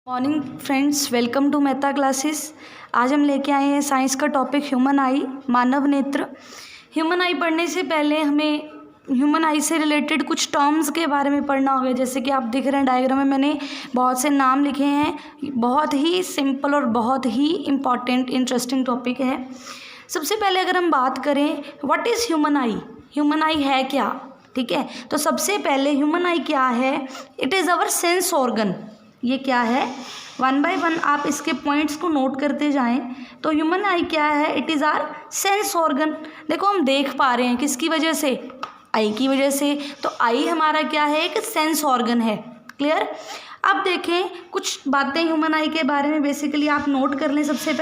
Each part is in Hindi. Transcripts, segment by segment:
Morning friends, welcome to Mehta classes. आज हम लेके आए हैं साइंस का टॉपिक ह्यूमन आई, मानव नेत्र। ह्यूमन आई पढ़ने से पहले हमें ह्यूमन आई से रिलेटेड कुछ टर्म्स के बारे में पढ़ना होगा। जैसे कि आप देख रहे हैं डायग्राम में मैंने बहुत से नाम लिखे हैं। बहुत ही सिंपल और बहुत ही इम्पॉर्टेंट इंटरेस्टिंग टॉपिक है। सबसे पहले अगर हम बात करें what is human I, human आई है क्या, ठीक है। तो सबसे पहले ह्यूमन आई क्या है, it is our sense organ. ये क्या है, वन बाय वन आप इसके पॉइंट्स को नोट करते जाएं। तो ह्यूमन आई क्या है, it is our sense organ. देखो हम देख पा रहे हैं किसकी वजह से, आई की वजह से। तो आई हमारा क्या है, एक सेंस ऑर्गन है। क्लियर। अब देखें कुछ बातें ह्यूमन आई के बारे में बेसिकली आप नोट कर लें। सबसे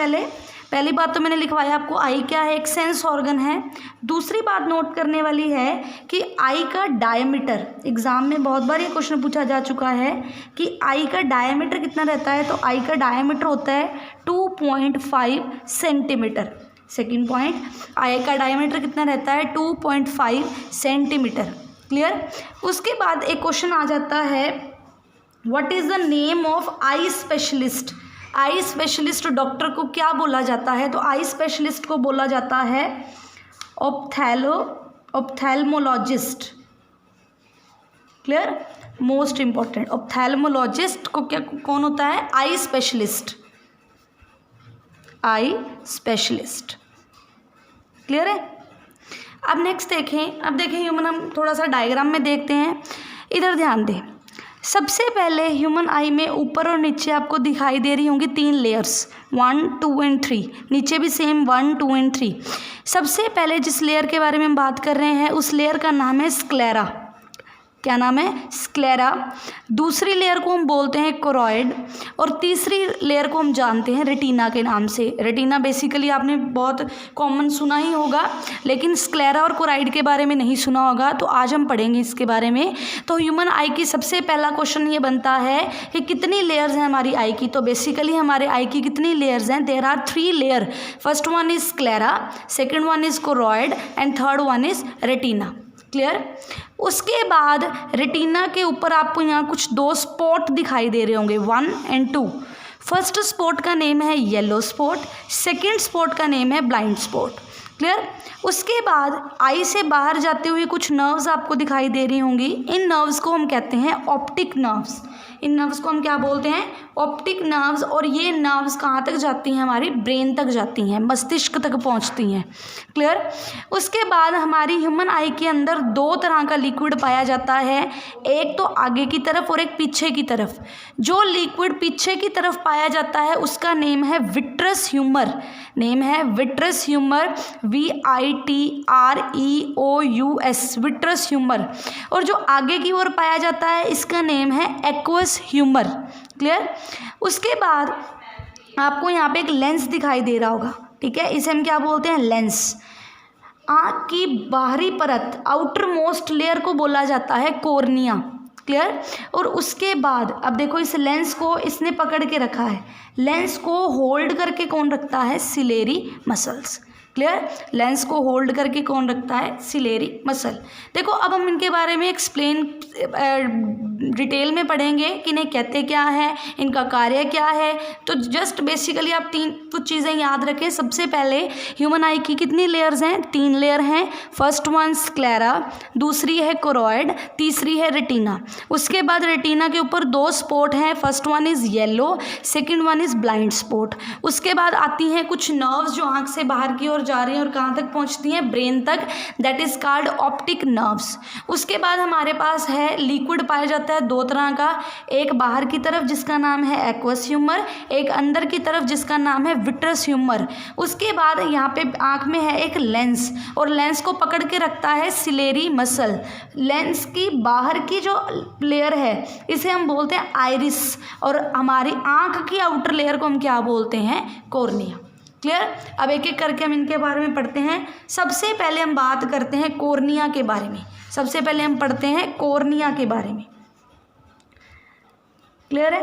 पहली बात तो मैंने लिखवाया आपको, आई क्या है, एक सेंस ऑर्गन है। दूसरी बात नोट करने वाली है कि आई का डायमीटर, एग्जाम में बहुत बार ये क्वेश्चन पूछा जा चुका है कि आई का डायमीटर कितना रहता है। तो आई का डायमीटर होता है 2.5 सेंटीमीटर। सेकेंड पॉइंट, आई का डायमीटर कितना रहता है, 2.5 सेंटीमीटर। क्लियर। उसके बाद एक क्वेश्चन आ जाता है, what is the name of eye specialist. Eye specialist doctor को क्या बोला जाता है। तो आई स्पेशलिस्ट को बोला जाता है ophthalmologist. Clear, most important, ophthalmologist को क्या कौन होता है, eye specialist, eye specialist. Clear है। अब नेक्स्ट देखें, अब देखें ह्यूमन, हम थोड़ा सा डायग्राम में देखते हैं, इधर ध्यान दें। सबसे पहले ह्यूमन आई में ऊपर और नीचे आपको दिखाई दे रही होंगी 3 लेयर्स, 1, 2 एंड 3। नीचे भी सेम 1, 2 एंड 3। सबसे पहले जिस लेयर के बारे में हम बात कर रहे हैं उस लेयर का नाम है स्क्लेरा। क्या नाम है, स्क्लेरा। दूसरी लेयर को हम बोलते हैं कोरॉइड और तीसरी लेयर को हम जानते हैं रेटिना के नाम से। रेटिना बेसिकली आपने बहुत कॉमन सुना ही होगा, लेकिन स्क्लेरा और कोरॉइड के बारे में नहीं सुना होगा। तो आज हम पढ़ेंगे इसके बारे में। तो ह्यूमन आई की सबसे पहला क्वेश्चन ये बनता है कि कितनी लेयर्स हैं हमारी आई की। तो बेसिकली हमारे आई की कितनी लेयर्स हैं, there are 3 layer. First one is sclera, second one is choroid and third one is retina. Clear. उसके बाद रेटिना के ऊपर आपको यहाँ कुछ 2 स्पॉट दिखाई दे रहे होंगे, 1 एंड 2। फर्स्ट स्पॉट का नेम है येलो स्पॉट, सेकेंड स्पॉट का नेम है ब्लाइंड स्पॉट। क्लियर। उसके बाद आई से बाहर जाते हुए कुछ नर्व्स आपको दिखाई दे रही होंगी। इन नर्व्स को हम कहते हैं ऑप्टिक नर्व्स। इन नर्व्स को हम क्या बोलते हैं, ऑप्टिक नर्व्स। और ये नर्व्स कहाँ तक जाती हैं, हमारी ब्रेन तक जाती हैं, मस्तिष्क तक पहुँचती हैं। क्लियर। उसके बाद हमारी ह्यूमन आई के अंदर 2 तरह का लिक्विड पाया जाता है, एक तो आगे की तरफ और एक पीछे की तरफ। जो लिक्विड पीछे की तरफ पाया जाता है उसका नेम है विट्रस ह्यूमर। नेम है vitreous humour, VITREOUS, vitreous humour. और जो आगे की ओर पाया जाता है इसका नेम है एक्वस ह्यूमर। क्लियर। उसके बाद आपको यहाँ पे एक लेंस दिखाई दे रहा होगा, ठीक है, इसे हम क्या बोलते हैं, लेंस। आँख की बाहरी परत, आउटर मोस्ट लेयर को बोला जाता है कॉर्निया। क्लियर। और उसके बाद अब देखो इस लेंस को इसने पकड़ के रखा है, लेंस को होल्ड करके कौन रखता है, सिलेरी मसल्स। क्लियर। लेंस को होल्ड करके कौन रखता है, सिलेरी मसल। देखो अब हम इनके बारे में एक्सप्लेन डिटेल में पढ़ेंगे कि इन्हें कहते क्या है, इनका कार्य क्या है। तो जस्ट बेसिकली आप 3 कुछ चीज़ें याद रखें। सबसे पहले ह्यूमन आई की कितनी लेयर्स हैं, 3 लेयर हैं। फर्स्ट वन स्क्लेरा, दूसरी है कोरॉइड, तीसरी है रेटिना। उसके बाद रेटिना के ऊपर 2 स्पॉट हैं, first one is yellow, second one is blind spot. उसके बाद आती हैं कुछ नर्व्स जो आँख से बाहर की ओर जा रही हैं और कहाँ तक पहुँचती हैं, ब्रेन तक, that is called optic nerves. उसके बाद हमारे पास है लिक्विड पाया जाता है 2 तरह का, एक बाहर की तरफ जिसका नाम है एक्वस ह्यूमर, एक अंदर की तरफ जिसका नाम है विट्रस ह्यूमर। उसके बाद यहाँ पे आँख में है एक लेंस और लेंस को पकड़ के रखता है सिलेरी मसल। लेंस की बाहर की जो लेयर है इसे हम बोलते हैं आइरिस और हमारी आँख की आउटर लेयर को हम क्या बोलते हैं, कॉर्निया। क्लियर। अब एक एक करके हम इनके बारे में पढ़ते हैं। सबसे पहले हम बात करते हैं कॉर्निया के बारे में। सबसे पहले हम पढ़ते हैं कॉर्निया के बारे में। क्लियर है।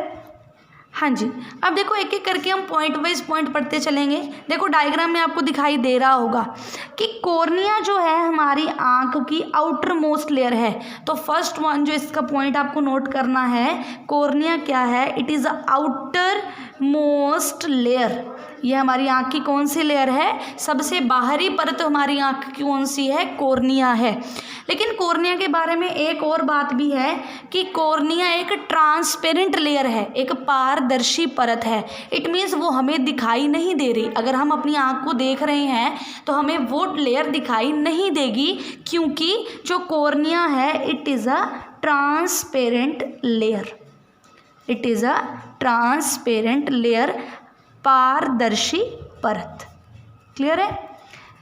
हाँ जी, अब देखो एक एक करके हम पॉइंट वाइज पॉइंट पढ़ते चलेंगे। देखो डायग्राम में आपको दिखाई दे रहा होगा कि कॉर्निया जो है हमारी आंख की आउटर मोस्ट लेयर है। तो फर्स्ट वन जो इसका पॉइंट आपको नोट करना है, कॉर्निया क्या है, it is a outer most layer. ये हमारी आँख की कौन सी लेयर है, सबसे बाहरी परत हमारी आँख की कौन सी है, कॉर्निया है। लेकिन कॉर्निया के बारे में एक और बात भी है कि कॉर्निया एक ट्रांसपेरेंट लेयर है, एक पारदर्शी परत है। इट मीन्स वो हमें दिखाई नहीं दे रही। अगर हम अपनी आँख को देख रहे हैं तो हमें वो लेयर दिखाई नहीं देगी, क्योंकि जो कॉर्निया है it is a transparent layer. It is a transparent layer, पारदर्शी परत। क्लियर है।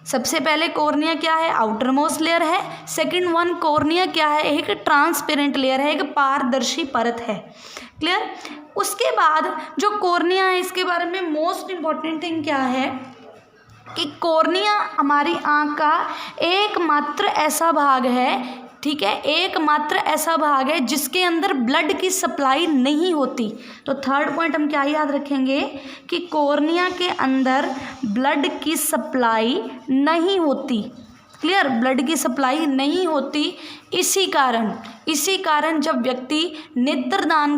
सबसे पहले कॉर्निया क्या है, आउटर मोस्ट लेयर है। सेकंड वन कॉर्निया क्या है, एक ट्रांसपेरेंट लेयर है, एक पारदर्शी परत है। क्लियर। उसके बाद जो कॉर्निया है इसके बारे में मोस्ट इम्पॉर्टेंट थिंग क्या है कि कॉर्निया हमारी आँख का एकमात्र ऐसा भाग है, ठीक है, एकमात्र ऐसा भाग है जिसके अंदर ब्लड की सप्लाई नहीं होती। तो थर्ड पॉइंट हम क्या याद रखेंगे कि कॉर्निया के अंदर ब्लड की सप्लाई नहीं होती। क्लियर, ब्लड की सप्लाई नहीं होती। इसी कारण जब व्यक्ति नेत्रदान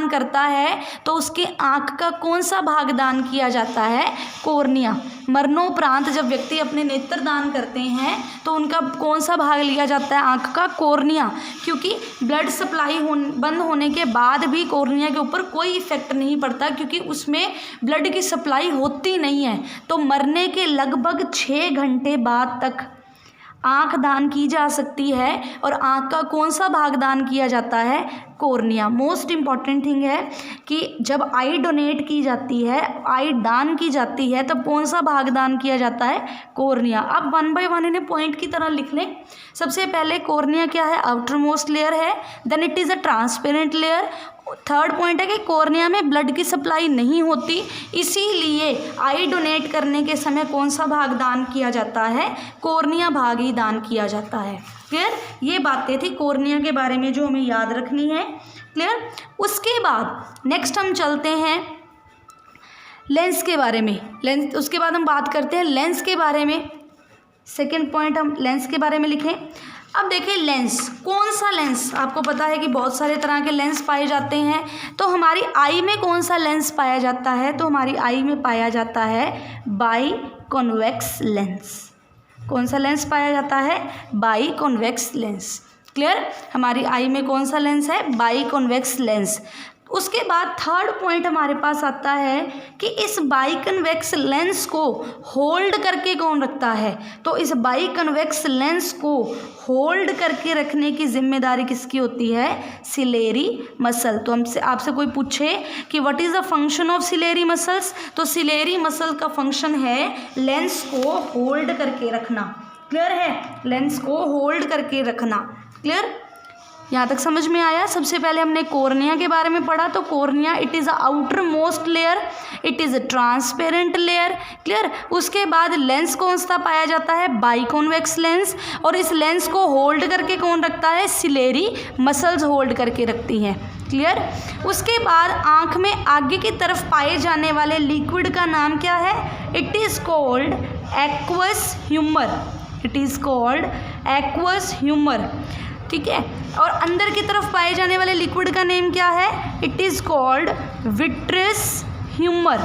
करता है, तो उसके आँख का कौन सा भाग दान किया जाता है, कॉर्निया। मरणोपरांत जब व्यक्ति अपने नेत्र दान करते हैं तो उनका कौन सा भाग लिया जाता है, आँख का, कॉर्निया। क्योंकि ब्लड सप्लाई बंद होने के बाद भी कॉर्निया के ऊपर कोई इफेक्ट नहीं पड़ता, क्योंकि उसमें ब्लड की सप्लाई होती नहीं है। तो मरने के लगभग 6 घंटे बाद तक आँख दान की जा सकती है, और आँख का कौन सा भाग दान किया जाता है, कॉर्निया। मोस्ट इम्पॉर्टेंट थिंग है कि जब आई डोनेट की जाती है, आई दान की जाती है, तब कौन सा भाग दान किया जाता है, कॉर्निया। अब वन बाय वन इन्हें पॉइंट की तरह लिख लें। सबसे पहले कॉर्निया क्या है, आउटर मोस्ट लेयर है, then it is a transparent layer. Third point है कि कॉर्निया में ब्लड की सप्लाई नहीं होती, इसीलिए आई डोनेट करने के समय कौन सा भाग दान किया जाता है, कॉर्निया भाग ही दान किया जाता है। क्लियर, ये बातें थी कॉर्निया के बारे में जो हमें याद रखनी है। क्लियर। उसके बाद नेक्स्ट हम चलते हैं लेंस के बारे में। लेंस, उसके बाद हम बात करते हैं लेंस के बारे में। सेकेंड पॉइंट हम लेंस के बारे में लिखें। अब देखिए लेंस, कौन सा लेंस, आपको पता है कि बहुत सारे तरह के लेंस पाए जाते हैं। तो हमारी आई में कौन सा लेंस पाया जाता है, तो हमारी आई में पाया जाता है बाई कॉन्वेक्स लेंस। कौन सा लेंस पाया जाता है, बाई कॉन्वेक्स लेंस। क्लियर, हमारी आई में कौन सा लेंस है, बाई कॉन्वेक्स लेंस। उसके बाद थर्ड पॉइंट हमारे पास आता है कि इस बाई कन्वेक्स लेंस को होल्ड करके कौन रखता है, तो इस बाई कन्वेक्स लेंस को होल्ड करके रखने की जिम्मेदारी किसकी होती है, सिलेरी मसल। तो हमसे आपसे कोई पूछे कि what is the function of ciliary muscles, तो सिलेरी मसल का फंक्शन है लेंस को होल्ड करके रखना। क्लियर है, लेंस को होल्ड करके रखना। क्लियर, यहाँ तक समझ में आया। सबसे पहले हमने कॉर्निया के बारे में पढ़ा। तो cornea it is a outer most layer, it is a transparent layer. Clear. उसके बाद लेंस कौन सा पाया जाता है, बाइकॉन्वेक्स लेंस, और इस लेंस को होल्ड करके कौन रखता है, सिलेरी मसल्स होल्ड करके रखती हैं। क्लियर। उसके बाद आँख में आगे की तरफ पाए जाने वाले लिक्विड का नाम क्या है, it is called aqueous humour. It is called aqueous humour. ठीक है। और अंदर की तरफ पाए जाने वाले लिक्विड का नेम क्या है, it is called vitreous humour.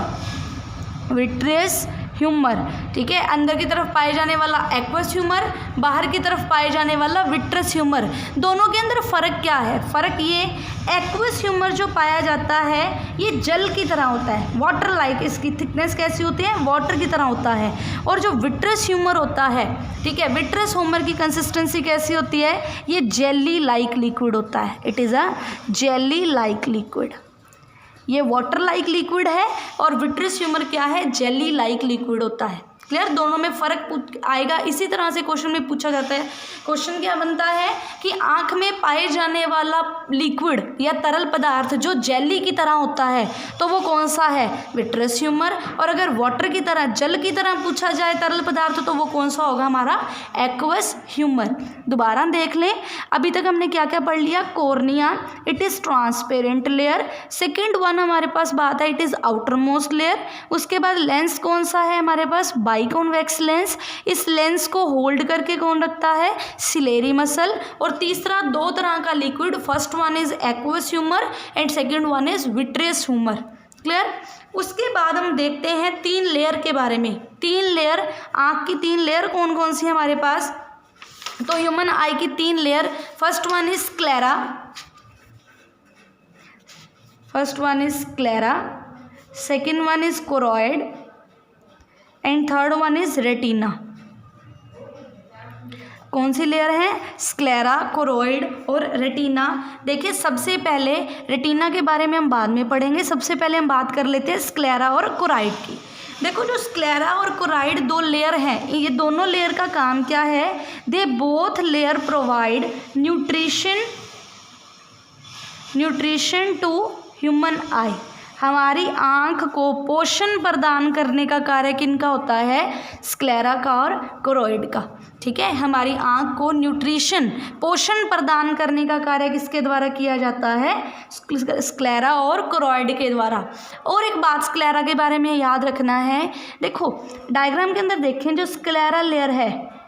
Vitreous humour. ठीक है, अंदर की तरफ पाए जाने वाला एक्वस ह्यूमर, बाहर की तरफ पाए जाने वाला विट्रियस ह्यूमर। दोनों के अंदर फ़र्क क्या है, फ़र्क ये, एक्वस ह्यूमर जो पाया जाता है ये जल की तरह होता है, वाटर लाइक, इसकी थिकनेस कैसी होती है, वाटर की तरह होता है। और जो विट्रियस ह्यूमर होता है, ठीक है, विट्रियस ह्यूमर की कंसिस्टेंसी कैसी होती है, ये जेली लाइक लिक्विड होता है। It is a jelly like liquid. ये वाटर लाइक लिक्विड है और विट्रियस ह्यूमर क्या है, जेली लाइक लिक्विड होता है। क्लियर, दोनों में फ़र्क आएगा। इसी तरह से क्वेश्चन में पूछा जाता है। क्वेश्चन क्या बनता है कि आँख में पाए जाने वाला लिक्विड या तरल पदार्थ जो जेली की तरह होता है तो वो कौन सा है, विट्रस ह्यूमर। और अगर वाटर की तरह, जल की तरह पूछा जाए तरल पदार्थ तो वो कौन सा होगा, हमारा एक्वस ह्यूमर। दोबारा देख लें, अभी तक हमने क्या क्या पढ़ लिया, cornea it is transparent layer, second one हमारे पास बात है it is outer most layer. उसके बाद लेंस कौन सा है हमारे पास, बाइकॉन्वेक्स लेंस, इस लेंस को होल्ड करके कौन रखता है, सिलेरी मसल। और तीसरा दो तरह का liquid, first one is aqueous humour and second one is vitreous humour. Clear. उसके बाद हम देखते हैं 3 लेयर के बारे में। 3 लेयर, आँख की 3 लेयर कौन कौन सी है हमारे पास, तो ह्यूमन आई की 3 layer, first one is sclera, first one is sclera, second one is choroid and third one is retina. कौन सी लेयर है, स्क्लेरा, कोरॉइड और रेटिना। देखिए सबसे पहले रेटिना के बारे में हम बाद में पढ़ेंगे, सबसे पहले हम बात कर लेते हैं स्क्लेरा और कोरॉइड की। देखो जो स्क्लेरा और कोरॉइड 2 लेयर हैं, ये दोनों लेयर का काम क्या है, they both layer provide nutrition to human eye. हमारी आँख को पोषण प्रदान करने का कार्य किनका होता है, स्क्लेरा का और कोरॉइड का। ठीक है, हमारी आँख को न्यूट्रिशन, पोषण प्रदान करने का कार्य किसके द्वारा किया जाता है, स्क्लेरा और कोरॉइड के द्वारा। और एक बात स्क्लेरा के बारे में याद रखना है, देखो डायग्राम के अंदर देखें, जो स्क्लेरा लेयर है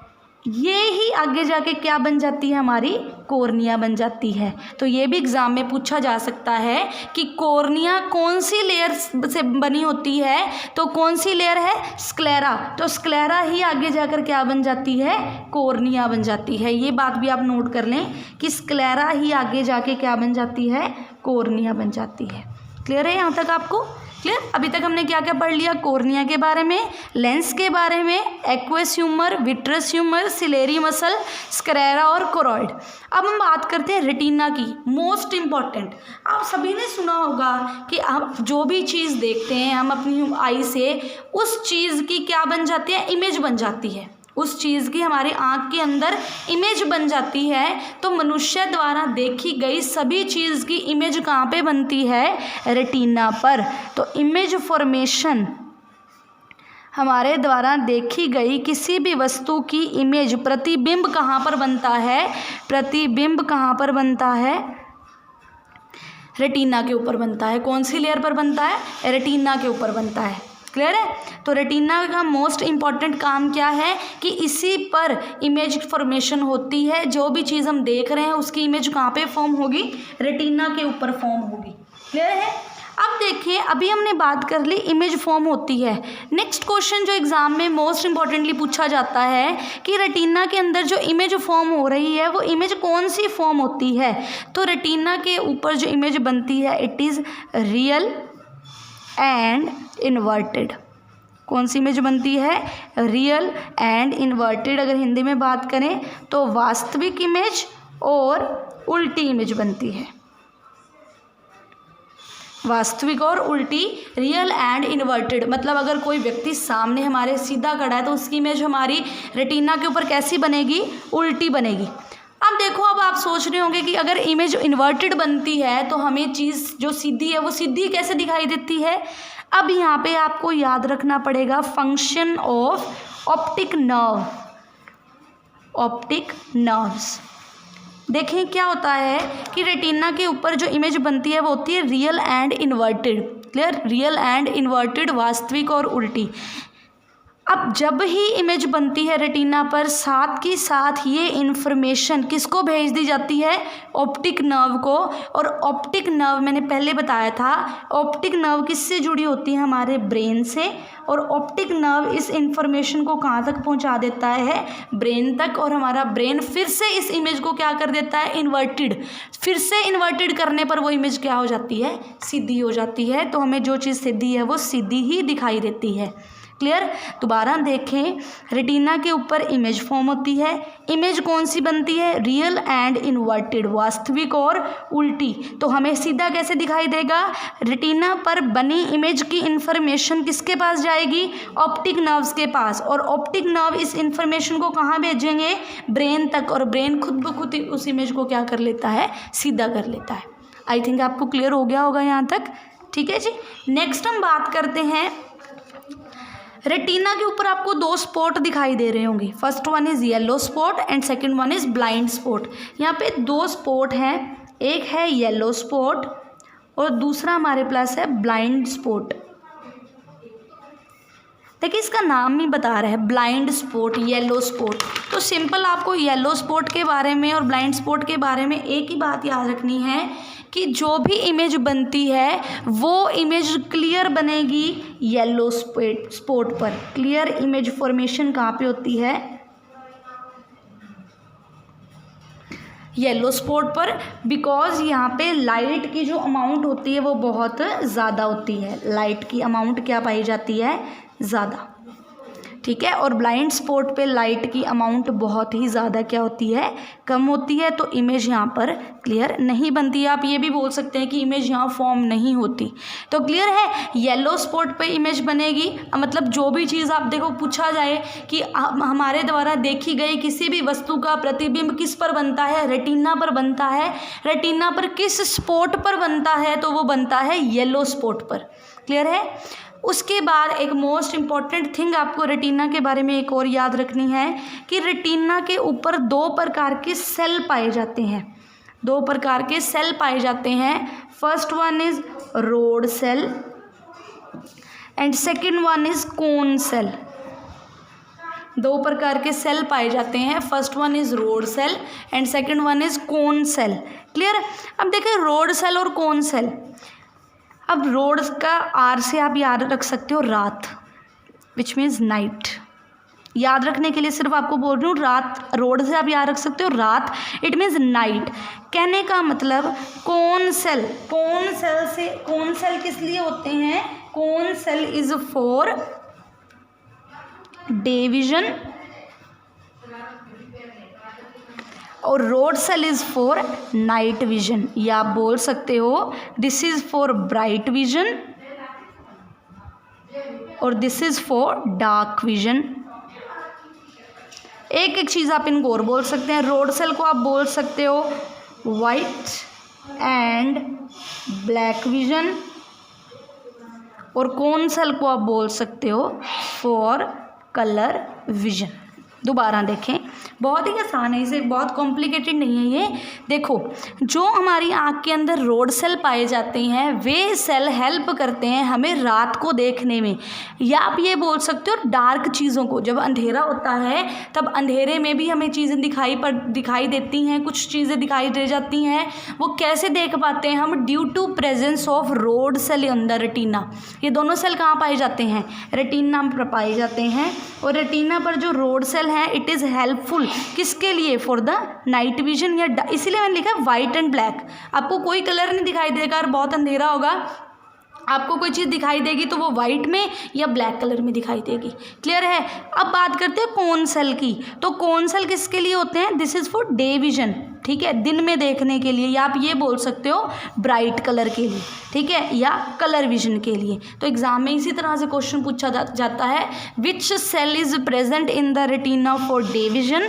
ये ही आगे जाके क्या बन जाती है, हमारी कॉर्निया बन जाती है। तो ये भी एग्जाम में पूछा जा सकता है कि कॉर्निया कौन सी लेयर से बनी होती है, तो कौन सी लेयर है, स्क्लेरा, तो स्क्लेरा ही आगे जाकर क्या बन जाती है, कॉर्निया बन जाती है। ये बात भी आप नोट कर लें कि स्क्लेरा ही आगे जाके क्या बन जाती है, कॉर्निया बन जाती है। क्लियर है यहाँ तक आपको, क्लियर। अभी तक हमने क्या क्या पढ़ लिया, कॉर्निया के बारे में, लेंस के बारे में, aqueous humour, vitreous humour, ciliary muscle, sclera और कोरॉइड। अब हम बात करते हैं रेटिना की, मोस्ट इम्पॉर्टेंट। आप सभी ने सुना होगा कि आप जो भी चीज़ देखते हैं हम अपनी आई से, उस चीज़ की क्या बन जाती है, इमेज बन जाती है, उस चीज़ की हमारी आँख के अंदर इमेज बन जाती है। तो मनुष्य द्वारा देखी गई सभी चीज़ की इमेज कहाँ पे बनती है, रेटिना पर। तो इमेज फॉर्मेशन, हमारे द्वारा देखी गई किसी भी वस्तु की इमेज, प्रतिबिंब कहाँ पर बनता है, प्रतिबिंब कहाँ पर बनता है, रेटिना के ऊपर बनता है। कौन सी लेयर पर बनता है, रेटिना के ऊपर बनता है। क्लियर है। तो रेटिना का मोस्ट इम्पॉर्टेंट काम क्या है कि इसी पर इमेज फॉर्मेशन होती है। जो भी चीज़ हम देख रहे हैं उसकी इमेज कहाँ पे फॉर्म होगी, रेटिना के ऊपर फॉर्म होगी। क्लियर है। अब देखिए, अभी हमने बात कर ली इमेज फॉर्म होती है। नेक्स्ट क्वेश्चन जो एग्जाम में मोस्ट इम्पॉर्टेंटली पूछा जाता है कि रेटिना के अंदर जो इमेज फॉर्म हो रही है वो इमेज कौन सी फॉर्म होती है। तो रेटिना के ऊपर जो इमेज बनती है it is real and inverted. कौन सी इमेज बनती है, रियल एंड इन्वर्टेड। अगर हिंदी में बात करें तो वास्तविक इमेज और उल्टी इमेज बनती है, वास्तविक और उल्टी, रियल एंड इन्वर्टेड। मतलब अगर कोई व्यक्ति सामने हमारे सीधा खड़ा है तो उसकी इमेज हमारी रेटिना के ऊपर कैसी बनेगी, उल्टी बनेगी। अब देखो, अब आप सोच रहे होंगे कि अगर इमेज इन्वर्टेड बनती है तो हमें चीज़ जो सीधी है वो सीधी कैसे दिखाई देती है। अब यहाँ पे आपको याद रखना पड़ेगा function of optic nerve, optic nerves. देखें क्या होता है कि रेटिना के ऊपर जो इमेज बनती है वो होती है real and inverted. Clear, real and inverted, वास्तविक और उल्टी। अब जब ही इमेज बनती है रेटिना पर, साथ के साथ ये इन्फॉर्मेशन किसको भेज दी जाती है, ऑप्टिक नर्व को। और ऑप्टिक नर्व मैंने पहले बताया था, ऑप्टिक नर्व किससे जुड़ी होती है, हमारे ब्रेन से। और ऑप्टिक नर्व इस इन्फॉर्मेशन को कहाँ तक पहुँचा देता है, ब्रेन तक। और हमारा ब्रेन फिर से इस इमेज को क्या कर देता है, इन्वर्टेड। फिर से इन्वर्टेड करने पर वो इमेज क्या हो जाती है, सीधी हो जाती है। तो हमें जो चीज़ सीधी है वो सीधी ही दिखाई देती है। क्लियर। दोबारा देखें, रेटिना के ऊपर इमेज फॉर्म होती है। इमेज कौन सी बनती है? रियल एंड इन्वर्टेड, वास्तविक और उल्टी। तो हमें सीधा कैसे दिखाई देगा? रेटिना पर बनी इमेज की इंफॉर्मेशन किसके पास जाएगी? ऑप्टिक नर्व्स के पास, और ऑप्टिक नर्व इस इंफॉर्मेशन को कहाँ भेजेंगे? ब्रेन तक, और ब्रेन खुद ब खुद उस इमेज को क्या कर लेता है? सीधा कर लेता है। आई थिंक आपको क्लियर हो गया होगा यहाँ तक, ठीक है जी। नेक्स्ट हम बात करते हैं, रेटिना के ऊपर आपको 2 स्पॉट दिखाई दे रहे होंगे। First one is yellow spot and second one is blind spot. यहाँ पे 2 स्पॉट हैं, एक है येलो स्पॉट और दूसरा हमारे पास है ब्लाइंड स्पॉट। देखिए इसका नाम ही बता रहा है, ब्लाइंड स्पॉट, येलो स्पॉट। तो सिंपल आपको येलो स्पॉट के बारे में और ब्लाइंड स्पॉट के बारे में एक ही बात याद रखनी है कि जो भी इमेज बनती है वो इमेज क्लियर बनेगी येलो स्पॉट पर। क्लियर इमेज फॉर्मेशन कहाँ पे होती है? येलो स्पॉट पर, बिकॉज यहाँ पे लाइट की जो अमाउंट होती है वो बहुत ज़्यादा होती है। लाइट की अमाउंट क्या पाई जाती है? ज़्यादा, ठीक है। और ब्लाइंड स्पॉट पे लाइट की अमाउंट बहुत ही ज़्यादा क्या होती है? कम होती है। तो इमेज यहाँ पर क्लियर नहीं बनती है। आप ये भी बोल सकते हैं कि इमेज यहाँ फॉर्म नहीं होती। तो क्लियर है, येलो स्पॉट पे इमेज बनेगी। मतलब जो भी चीज़ आप देखो, पूछा जाए कि हमारे द्वारा देखी गई किसी भी वस्तु का प्रतिबिंब किस पर बनता है? रेटिना पर बनता है। रेटिना पर किस स्पॉट पर बनता है? तो वो बनता है येलो स्पॉट पर। क्लियर है। उसके बाद एक मोस्ट इम्पॉर्टेंट थिंग आपको रेटिना के बारे में एक और याद रखनी है कि रेटिना के ऊपर 2 प्रकार के सेल पाए जाते हैं। 2 प्रकार के सेल पाए जाते हैं। First one is rod cell and second one is cone cell. 2 प्रकार के सेल पाए जाते हैं। First one is rod cell and second one is cone cell. Clear. अब देखिए रोड सेल और कोन सेल। अब रोड का आर से आप याद रख सकते हो रात, विच मीन्स नाइट। याद रखने के लिए सिर्फ आपको बोल रही हूँ, रात। रोड से आप याद रख सकते हो रात, इट मीन्स नाइट। कहने का मतलब कोन सेल, कोन सेल से, कोन सेल किस लिए होते हैं? Cone cell is for day vision और rod cell is for night vision. या आप बोल सकते हो this is for bright vision और this is for dark vision. एक एक चीज़ आप इनको और बोल सकते हैं। रोड सेल को आप बोल सकते हो वाइट एंड ब्लैक विजन और कोन सेल को आप बोल सकते हो फॉर कलर विजन। दोबारा देखें, बहुत ही आसान है, इसे बहुत कॉम्प्लिकेटेड नहीं है ये। देखो, जो हमारी आँख के अंदर रोड सेल पाए जाते हैं वे सेल हेल्प करते हैं हमें रात को देखने में। या आप ये बोल सकते हो डार्क चीज़ों को। जब अंधेरा होता है तब अंधेरे में भी हमें चीज़ें दिखाई देती हैं, कुछ चीज़ें दिखाई दे जाती हैं। वो कैसे देख पाते हैं हम? Due to presence of rod cell in the retina. ये दोनों सेल कहाँ पाए जाते हैं? रेटिना पर पाए जाते हैं। और रेटिना पर जो रोड सेल है इट इज़ हेल्पफुल किसके लिए? For the night vision. या इसीलिए मैंने लिखा वाइट एंड ब्लैक। आपको कोई कलर नहीं दिखाई देगा और बहुत अंधेरा होगा, आपको कोई चीज़ दिखाई देगी तो वो वाइट में या ब्लैक कलर में दिखाई देगी। क्लियर है। अब बात करते हैं कोन सेल की। तो कोन सेल किसके लिए होते हैं? This is for day vision, ठीक है, दिन में देखने के लिए। या आप ये बोल सकते हो ब्राइट कलर के लिए, ठीक है, या कलर विजन के लिए। तो एग्जाम में इसी तरह से क्वेश्चन पूछा जाता है, which cell is present in the retina for day vision?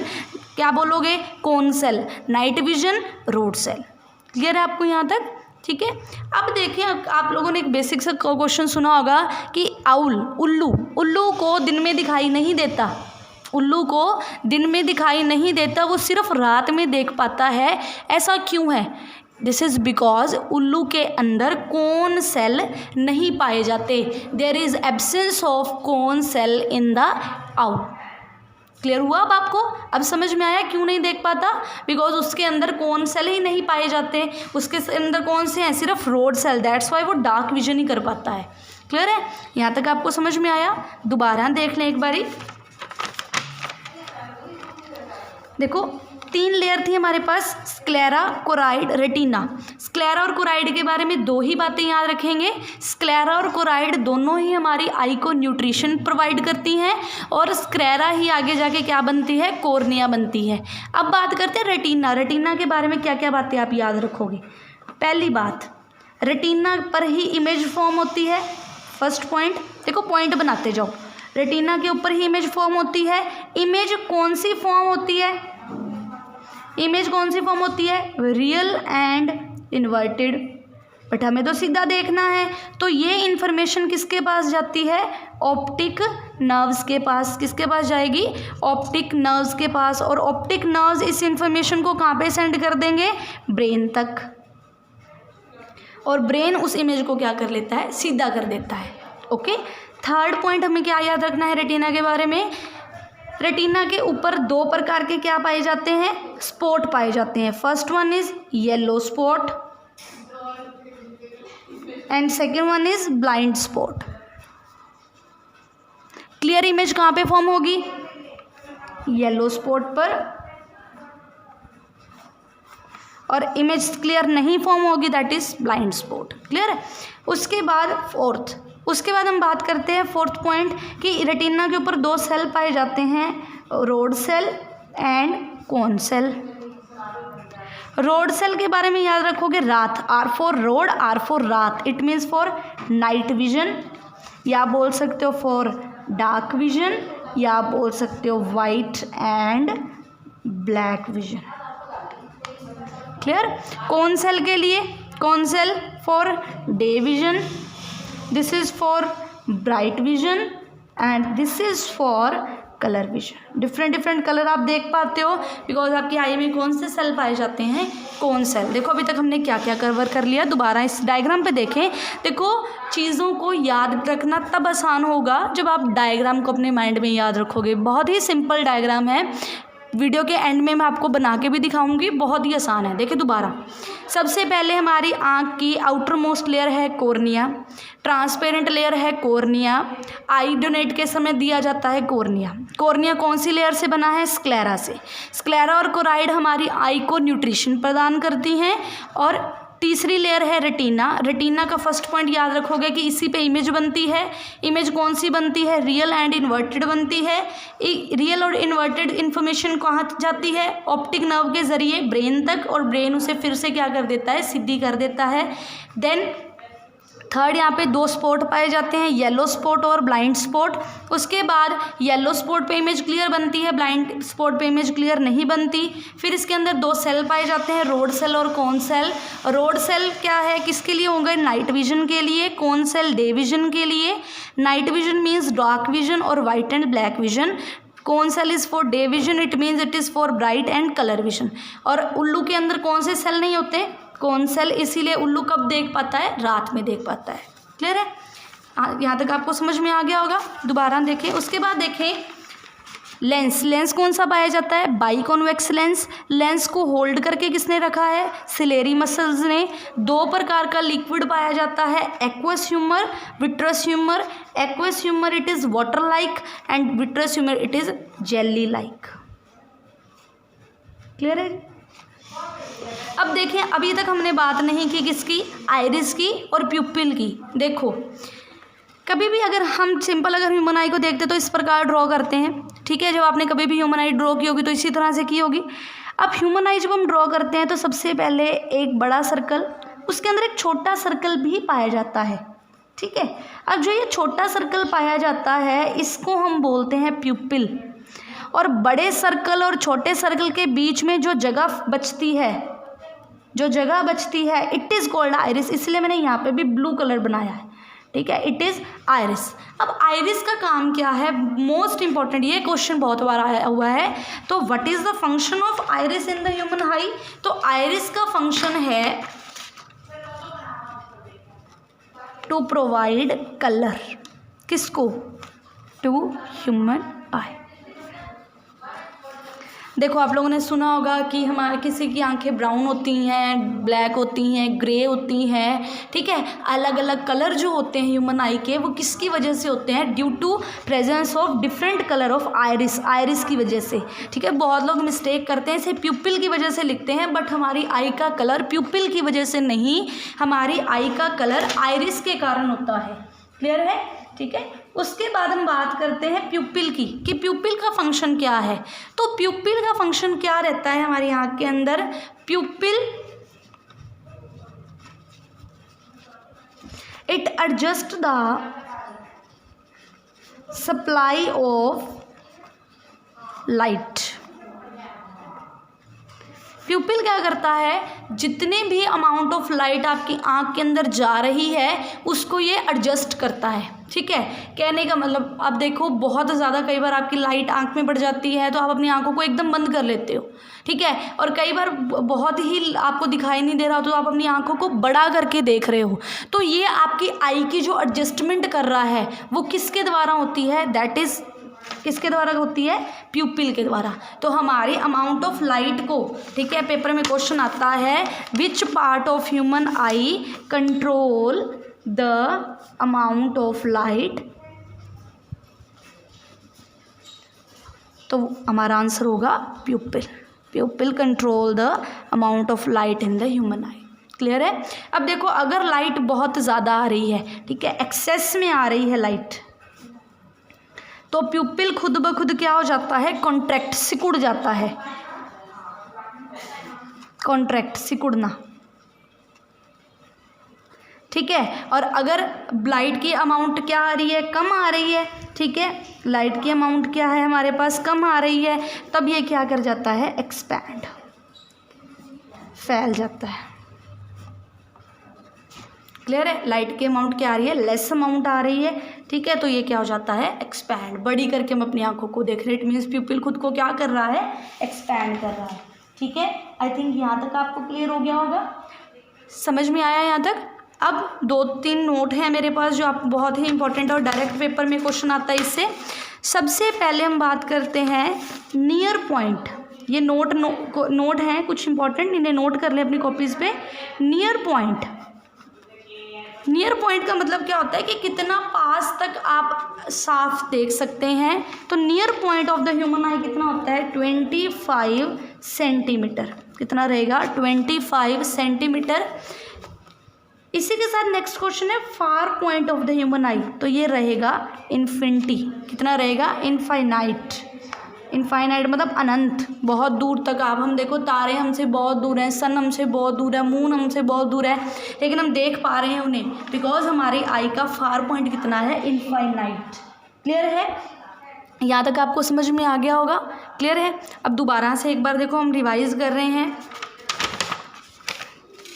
क्या बोलोगे? Cone cell, night vision, rod cell. Clear है आपको यहाँ तक? ठीक है। अब देखिए, आप लोगों ने एक बेसिक सा क्वेश्चन सुना होगा कि उल्लू को दिन में दिखाई नहीं देता। उल्लू को दिन में दिखाई नहीं देता, वो सिर्फ रात में देख पाता है। ऐसा क्यों है? दिस इज़ बिकॉज उल्लू के अंदर कोन सेल नहीं पाए जाते। There is absence of cone cell in the owl. Clear हुआ अब आपको? अब समझ में आया क्यों नहीं देख पाता? बिकॉज उसके अंदर कोन सेल ही नहीं पाए जाते। उसके अंदर कौन से हैं? सिर्फ रोड सेल। दैट्स वाई वो डार्क विजन ही कर पाता है। क्लियर है? यहाँ तक आपको समझ में आया? दोबारा देख लें एक बारी। देखो, 3 लेयर थी हमारे पास, स्क्लेरा, कोराइड, रेटिना। स्क्लेरा और कोराइड के बारे में दो ही बातें याद रखेंगे। स्क्लेरा और कोराइड दोनों ही हमारी आई को न्यूट्रिशन प्रोवाइड करती हैं और स्क्लेरा ही आगे जाके क्या बनती है, कॉर्निया बनती है। अब बात करते हैं रेटिना। रेटिना के बारे में क्या क्या बातें आप याद रखोगे। पहली बात, रेटिना पर ही इमेज फॉर्म होती है। फर्स्ट पॉइंट देखो, पॉइंट बनाते जाओ। रेटिना के ऊपर ही इमेज फॉर्म होती है। इमेज कौन सी फॉर्म होती है, इमेज कौन सी फॉर्म होती है, रियल एंड इन्वर्टेड। बट हमें तो सीधा देखना है, तो ये इन्फॉर्मेशन किसके पास जाती है, ऑप्टिक नर्व्स के पास। किसके पास जाएगी, ऑप्टिक नर्व्स के पास। और ऑप्टिक नर्व्स इस इन्फॉर्मेशन को कहाँ पे सेंड कर देंगे, ब्रेन तक। और ब्रेन उस इमेज को क्या कर लेता है, सीधा कर देता है। ओके, थर्ड पॉइंट हमें क्या याद रखना है रेटिना के बारे में। रेटिना के ऊपर दो प्रकार के क्या पाए जाते हैं, स्पॉट पाए जाते हैं। First one is yellow spot and second one is blind spot. Clear image कहाँ पे फॉर्म होगी, येलो स्पॉट पर, और इमेज क्लियर नहीं फॉर्म होगी, that is blind spot. Clear है। उसके बाद हम बात करते हैं फोर्थ पॉइंट कि रेटिना के ऊपर दो सेल पाए जाते हैं, rod cell and cone cell. Rod cell के बारे में याद रखोगे, रात, R for rod, R for रात, it means for night vision, या बोल सकते हो फॉर डार्क विजन, या बोल सकते हो white and black vision. Clear. Cone cell के लिए, cone cell for day vision, this is for bright vision and this is for colour vision. Different colour आप देख पाते हो बिकॉज आपकी आई में कौन से सेल पाए जाते हैं, कोन सेल। देखो अभी तक हमने क्या क्या कवर कर लिया, दोबारा इस डायग्राम पे देखें। देखो चीज़ों को याद रखना तब आसान होगा जब आप डायग्राम को अपने माइंड में याद रखोगे। बहुत ही सिंपल डायग्राम है, वीडियो के एंड में मैं आपको बना के भी दिखाऊंगी, बहुत ही आसान है। देखिए दोबारा, सबसे पहले हमारी आँख की आउटर मोस्ट लेयर है कॉर्निया, ट्रांसपेरेंट लेयर है कॉर्निया, आई डोनेट के समय दिया जाता है कॉर्निया। कॉर्निया कौन सी लेयर से बना है, स्क्लेरा से। स्क्लेरा और कोराइड हमारी आई को न्यूट्रिशन प्रदान करती हैं। और तीसरी लेयर है रेटिना। रेटिना का फर्स्ट पॉइंट याद रखोगे कि इसी पे इमेज बनती है। इमेज कौन सी बनती है, रियल एंड इन्वर्टेड बनती है। रियल और इन्वर्टेड इन्फॉर्मेशन कहाँ जाती है, ऑप्टिक नर्व के जरिए ब्रेन तक, और ब्रेन उसे फिर से क्या कर देता है, सीधी कर देता है। देन थर्ड यहाँ पे दो स्पॉट पाए जाते हैं, येलो स्पॉट और ब्लाइंड स्पॉट। उसके बाद येलो स्पॉट पे इमेज क्लियर बनती है, ब्लाइंड स्पॉट पे इमेज क्लियर नहीं बनती। फिर इसके अंदर दो सेल पाए जाते हैं, रोड सेल और कोन सेल। रोड सेल क्या है, किसके लिए होंगे, नाइट विजन के लिए। कोन सेल डे विजन के लिए। Night vision means dark vision और white and black vision. Cone cell is for day vision, it means it is for bright and colour vision. और उल्लू के अंदर कौन से सेल नहीं होते, कोन सेल, इसीलिए उल्लू कब देख पाता है, रात में देख पाता है। क्लियर है, यहाँ तक आपको समझ में आ गया होगा। दोबारा देखें, उसके बाद देखें लेंस। लेंस कौन सा पाया जाता है, बाइकॉन्वेक्स लेंस। लेंस को होल्ड करके किसने रखा है, सिलेरी मसल्स ने। दो प्रकार का लिक्विड पाया जाता है, aqueous humour, vitreous humour. Aqueous humour it is water like and vitreous humour it is jelly like. Clear है। अब देखें, अभी तक हमने बात नहीं की किसकी, आइरिस की और प्यूपिल की। देखो कभी भी अगर हम सिंपल अगर ह्यूमन आई को देखते तो इस प्रकार ड्रॉ करते हैं, ठीक है। जब आपने कभी भी ह्यूमन आई ड्रॉ की होगी तो इसी तरह से की होगी। अब ह्यूमन आई जब हम ड्रॉ करते हैं तो सबसे पहले एक बड़ा सर्कल, उसके अंदर एक छोटा सर्कल भी पाया जाता है, ठीक है। अब जो ये छोटा सर्कल पाया जाता है इसको हम बोलते हैं प्यूपिल। और बड़े सर्कल और छोटे सर्कल के बीच में जो जगह बचती है, इट इज़ कॉल्ड आइरिस। इसलिए मैंने यहाँ पे भी ब्लू कलर बनाया है, ठीक है, इट इज़ आइरिस। अब आइरिस का काम क्या है, मोस्ट इंपॉर्टेंट, ये क्वेश्चन बहुत बार आया हुआ है। तो what is the function of iris in the human आई। तो आइरिस का फंक्शन है टू प्रोवाइड कलर, किसको, टू ह्यूमन आई। देखो आप लोगों ने सुना होगा कि हमारे किसी की आंखें ब्राउन होती हैं, ब्लैक होती हैं, ग्रे होती हैं, ठीक है। अलग अलग कलर जो होते हैं ह्यूमन आई के, वो किसकी वजह से होते हैं? Due to presence of different colour of iris, iris की वजह से, ठीक है। बहुत लोग मिस्टेक करते हैं, इसे प्यूपिल की वजह से लिखते हैं, बट हमारी आई का कलर प्यूपिल की वजह से नहीं, हमारी आई का कलर आइरिस के कारण होता है। क्लियर है? ठीक है। उसके बाद हम बात करते हैं प्यूपिल की, कि प्यूपिल का फंक्शन क्या है। तो प्यूपिल का फंक्शन क्या रहता है हमारी आँख के अंदर? प्यूपिल it adjust the supply of light. प्यूपिल क्या करता है? जितने भी अमाउंट ऑफ लाइट आपकी आंख के अंदर जा रही है उसको ये एडजस्ट करता है, ठीक है। कहने का मतलब, आप देखो बहुत ज़्यादा कई बार आपकी लाइट आंख में पड़ जाती है तो आप अपनी आंखों को एकदम बंद कर लेते हो, ठीक है। और कई बार बहुत ही आपको दिखाई नहीं दे रहा तो आप अपनी आंखों को बड़ा करके देख रहे हो। तो ये आपकी आई की जो एडजस्टमेंट कर रहा है वो किसके द्वारा होती है? दैट इज़ किसके द्वारा होती है? प्यूपिल के द्वारा। तो हमारी अमाउंट ऑफ लाइट को, ठीक है, पेपर में क्वेश्चन आता है which part of human I control the amount of light, तो हमारा आंसर होगा प्यूपिल। प्यूपिल control the amount of light in the human I. Clear है? अब देखो अगर लाइट बहुत ज़्यादा आ रही है, ठीक है, एक्सेस में आ रही है लाइट, तो प्यूपिल खुद ब खुद क्या हो जाता है? कॉन्ट्रैक्ट, सिकुड़ जाता है। कॉन्ट्रैक्ट, सिकुड़ना, ठीक है। और अगर लाइट की अमाउंट क्या आ रही है? कम आ रही है, ठीक है, लाइट की अमाउंट क्या है हमारे पास? कम आ रही है, तब ये क्या कर जाता है? एक्सपैंड, फैल जाता है। क्लियर है? लाइट की अमाउंट क्या आ रही है? लेस अमाउंट आ रही है, ठीक है, तो ये क्या हो जाता है? एक्सपैंड, बड़ी करके हम अपनी आंखों को देख रहे हैं। इट मीन्स प्यूपिल खुद को क्या कर रहा है? एक्सपैंड कर रहा है, ठीक है। आई थिंक यहाँ तक आपको क्लियर हो गया होगा, समझ में आया यहाँ तक। अब 2-3 नोट हैं मेरे पास जो आप बहुत ही इंपॉर्टेंट और डायरेक्ट पेपर में क्वेश्चन आता है इससे। सबसे पहले हम बात करते हैं नियर पॉइंट। ये नोट हैं कुछ इंपॉर्टेंट, इन्हें नोट कर लें अपनी कॉपीज़ पे। नियर पॉइंट, नियर पॉइंट का मतलब क्या होता है कि कितना पास तक आप साफ देख सकते हैं। तो near point of the human आई कितना होता है? 25 सेंटीमीटर। कितना रहेगा? 25 सेंटीमीटर। इसी के साथ नेक्स्ट क्वेश्चन है far point of the human आई, तो ये रहेगा इन्फिनिटी। कितना रहेगा? इनफाइनाइट। इनफाइनाइट मतलब अनंत, बहुत दूर तक। आप हम देखो तारे हमसे बहुत दूर हैं, सन हमसे बहुत दूर है, मून हमसे बहुत दूर है, लेकिन हम देख पा रहे हैं उन्हें बिकॉज हमारी आई का फार पॉइंट कितना है? इनफाइनाइट। क्लियर है? यहाँ तक आपको समझ में आ गया होगा। क्लियर है? अब दोबारा से एक बार देखो, हम रिवाइज कर रहे हैं।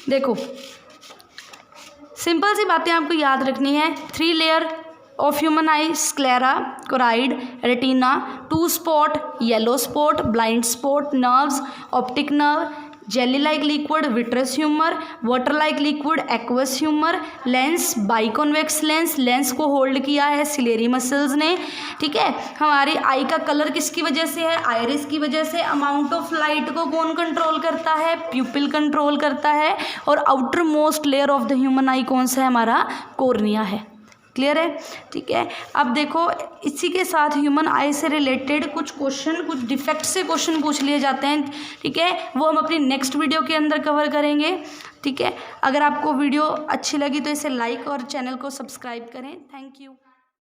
देखो सिंपल सी बातें आपको याद रखनी है। 3 layer of human eye, sclera, choroid, retina, 2 spot, yellow spot, blind spot, nerves, optic nerve, jelly like liquid, vitreous humour, water like liquid, aqueous humour, lens, biconvex lens, lens को होल्ड किया है सिलेरी मसल्स ने, ठीक है। हमारी आई का कलर किसकी वजह से है? आयरिस की वजह से। अमाउंट ऑफ लाइट को कौन कंट्रोल करता है? प्यूपिल कंट्रोल करता है। और outer most layer of the human आई कौन सा है? हमारा कॉर्निया है। क्लियर है? ठीक है। अब देखो इसी के साथ ह्यूमन आई से रिलेटेड कुछ क्वेश्चन, कुछ डिफेक्ट से क्वेश्चन पूछ लिए जाते हैं, ठीक है, वो हम अपनी नेक्स्ट वीडियो के अंदर कवर करेंगे, ठीक है। अगर आपको वीडियो अच्छी लगी तो इसे लाइक और चैनल को सब्सक्राइब करें। Thank you.